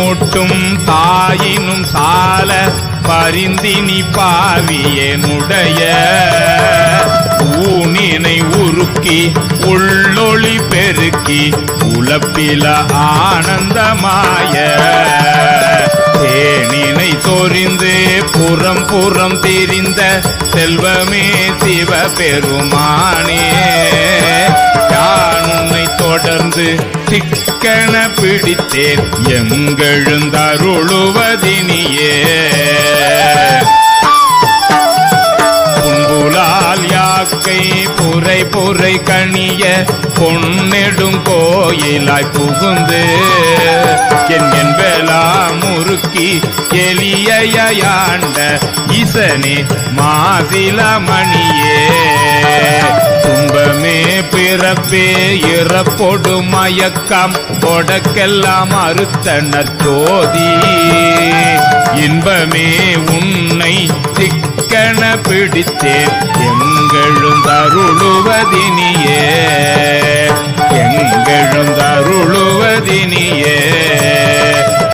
மூட்டும் தாயினும் சால பரிந்தினி பாவியனுடைய ஊனினை உருக்கி உள்ளொளி பெருக்கி உலப்பில ஆனந்தமாய தேனினை சொரிந்து புறம் புறம் தெரிந்த செல்வமே சிவ பெருமானே யான் உன்னை தொடர்ந்து சிக்கன பிடித்தேன் எங்கெழுந்தருளுவதினியே புன்புலால் யாக்கை புரை புரை கணிய பொன்னெடும் கோயிலாய் புகுந்து என்பெலா முறுக்கி எளியாண்ட ஈசனே மாசிலமணியே துன்பமே பிறப்பே இறப்பொடு மயக்கம் கொடக்கெல்லாம் அறுத்தனர் தோதி இன்பமே உன்னை சிக்கன பிடித்தேன் எங்கெழுந்தருளுவதினியே